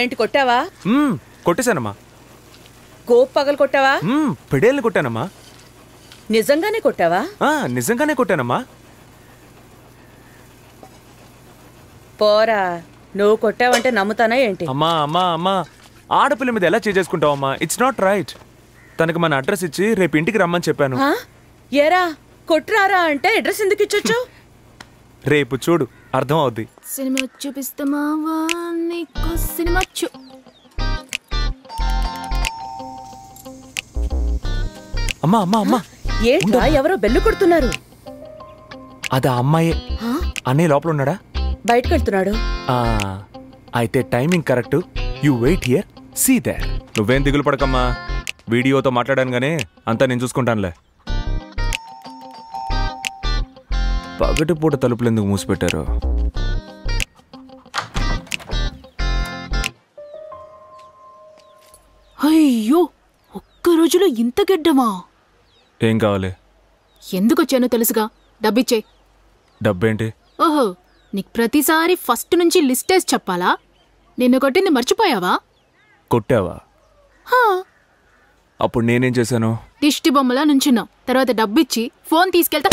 ఏంటి కొట్టావా? కొట్టేశానమ్మా. గోప్ పగలు కొట్టావా? పిడేల్ని కొట్టానమ్మా. నిజంగానే కొట్టావా? నిజంగానే కొట్టానమ్మా. పోరా, నువ్వు కొట్టావంటే నమ్ముతానా ఏంటి? అమ్మా అమ్మా అమ్మా, ఆడపిల్ల మీద ఎలా చేసుకుంటావమ్మా? It's not right. తనకి మన అడ్రస్ ఇచ్చి రేపు ఇంటికి రమ్మని చెప్పాను. ఏరా కొట్టురారా అంటే అడ్రస్ ఎందుకు ఇచ్చొచ్చు? రేపు చూడు, అర్థం అవుద్ది. సినిమా చూపిస్తామావా నీకు సినిమా అమ్మా అమ్మా అమ్మా, ఏంట్రా ఎవరో బెల్లు కొడుతున్నారు? అదా అమ్మాయే. అన్నయ్య లోపల ఉన్నాడా? బయటకు వెళ్తున్నాడు. అయితే timing correct. You wait here, see there. నువ్వేం దిగులు పడకమ్మా, వీడియోతో మాట్లాడాను గానీ అంతా నేను చూసుకుంటానులే. పగటిపూట తలుపులు ఎందుకు మూసిపెట్టారు? అయ్యో, ఒక్క రోజులో ఇంత గడ్డమా? ఏం కావాలి? ఎందుకొచ్చానో తెలుసుగా, డబ్బిచ్చే. డబ్బేంటి? ఓహో, నీకు ప్రతిసారి ఫస్ట్ నుంచి లిస్టేసి చెప్పాలా? నిన్ను కొట్టింది మర్చిపోయావా? కొట్టావా? అప్పుడు నేనేం చేశాను? దిష్టి బొమ్మలా నుంచున్నావు. తర్వాత డబ్బిచ్చి ఫోన్ తీసుకెళ్తా.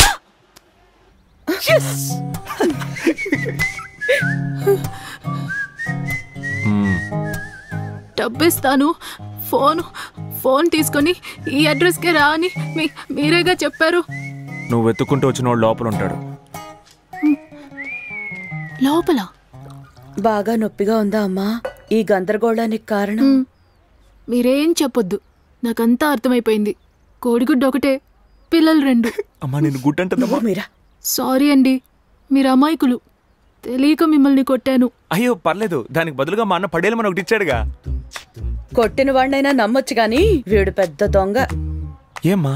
డబ్బిస్తాను, ఫోన్ తీసుకొని ఈ అడ్రస్కే రా అని మీరేగా చెప్పారు. నువ్వు వెతుక్కుంటూ వచ్చిన వాడు లోపల ఉంటాడు. లోపల బాగా నొప్పిగా ఉందా అమ్మా? ఈ గందరగోళానికి కారణం? మీరేం చెప్పొద్దు, నాకంతా అర్థమైపోయింది. కోడిగుడ్డు ఒకటే, పిల్లలు 2. అమ్మా నేను గుడ్డంటుందమ్మా. మీరా సారీ అండి, మీరు అమాయకులు, తెలియక మిమ్మల్ని కొట్టాను. అయ్యో పర్లేదు, దానికి బదులుగా మా అన్న పడేలమని ఒకటి ఇచ్చాడుగా. కొట్టిన వాడినైనా నమ్మొచ్చు గాని వీడు పెద్ద దొంగ. ఏమ్మా?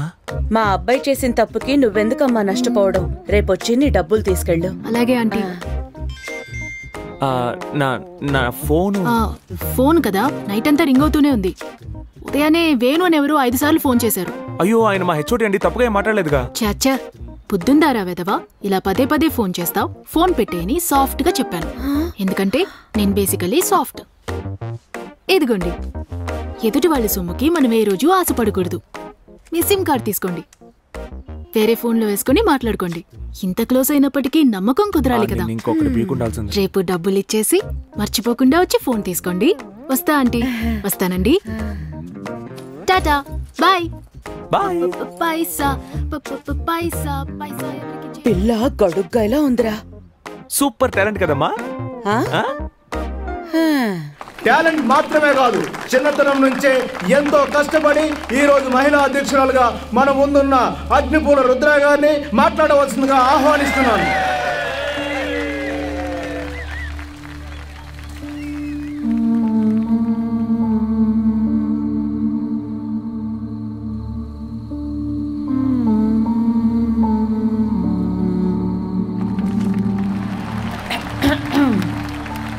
మా అబ్బాయి చేసిన తప్పుకి నువ్వెందుకమ్మా నష్టపోవడం? రేపొచ్చి నీ డబ్బులు తీసుకెళ్ళు. అలాగే ఆంటీ. నా ఫోన్ కదా, నైట్ అంతా రింగ్ అవుతూనే ఉంది. ఉదయాన్నే వేణు అని ఎవరు 5 సార్లు ఫోన్ చేశారు. అయ్యో ఆయన మా హెచ్ఓడి అండి, తప్పుగా ఏం మాట్లాడలేదుగా. చాచా, బుద్ధుందారా వెదవా, ఇలా పదే ఫోన్ చేస్తావు, ఫోన్ పెట్టేయని సాఫ్ట్ గా చెప్పాను. ఎందుకంటే నేను బేసికలీ సాఫ్ట్. ఇదిగోండి, ఎదుటి వాళ్ళ సొమ్ముకి మనం ఏ రోజు ఆశపడకూడదు. మీ సిమ్ కార్డ్ తీసుకోండి, వేరే ఫోన్లో వేసుకుని మాట్లాడుకోండి. ఇంత క్లోజ్ అయినప్పటికీ నమ్మకం కుదరాలి కదా. రేపు డబ్బులు ఇచ్చేసి మర్చిపోకుండా వచ్చి ఫోన్ తీసుకోండి. వస్తా ఆంటీ. వస్తానండి. టాటా, బాయ్. పైసా పైసా పైసా. పిల్ల గడుగ్గాయలా ఉందిరా. సూపర్ టాలెంట్ కదమ్మా. టాలెంట్ మాత్రమే కాదు, చిన్నతనం నుంచే ఎంతో కష్టపడి ఈ రోజు మహిళా అధ్యక్షురాలుగా మన ముందున్న అగ్నిపూల రుద్ర గారిని మాట్లాడవలసిందిగా ఆహ్వానిస్తున్నాను.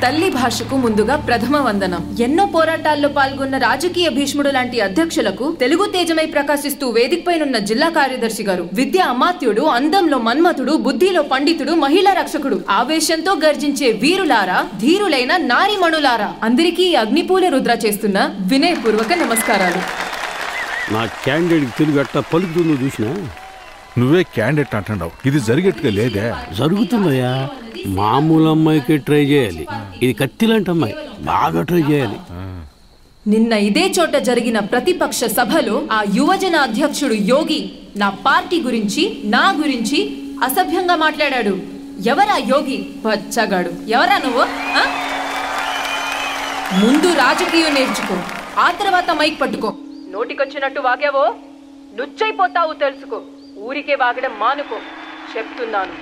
తల్లి భాషకు ముందుగా ప్రథమ వందనం. ఎన్నో పోరాటాల్లో పాల్గొన్న రాజకీయ భీష్ముడు లాంటి అధ్యక్షులకు తెలుగు తేజమై ప్రకాశిస్తూ వేదికపైనున్న జిల్లా కార్యదర్శి గారు, విద్యా అమాత్యుడు, అందంలో మన్మథుడు, బుద్ధిలో పండితుడు, మహిళా రక్షకుడు, ఆవేశంతో గర్జించే వీరులారా, ధీరులైన నారీమణులారా, అందరికీ అగ్నిపూల రుద్ర చేస్తున్న వినయపూర్వక నమస్కారాలు. నా క్యాండిడేట్ తెలుగు అట్ట పలుకుతుందో చూసినా? నువ్వే క్యాండిడేట్ అంటున్నావు, ఇది జరిగేట్టుగా లేదే. జరుగుతుందయ్యా, మామూలు అమ్మాయికి ట్రై చేయాలి, ఇది కత్తిలాంటి అమ్మాయి, బాగా ట్రై చేయాలి. నిన్న ఇదే చోట జరిగిన ప్రతిపక్ష సభలో ఆ యువజన అధ్యక్షుడు యోగి నా పార్టీ గురించి, నా గురించి అసభ్యంగా మాట్లాడాడు. ఎవరా యోగి? పచ్చగాడు. ఎవరా నువ్వు? ముందు రాజకీయం నేర్చుకో, ఆ తర్వాత మైక్ పట్టుకో. నోటికొచ్చినట్టు వాగావో నుచ్చైపోతావు తెలుసుకో. ఊరికే వాగడం మానుకో చెప్తున్నాను.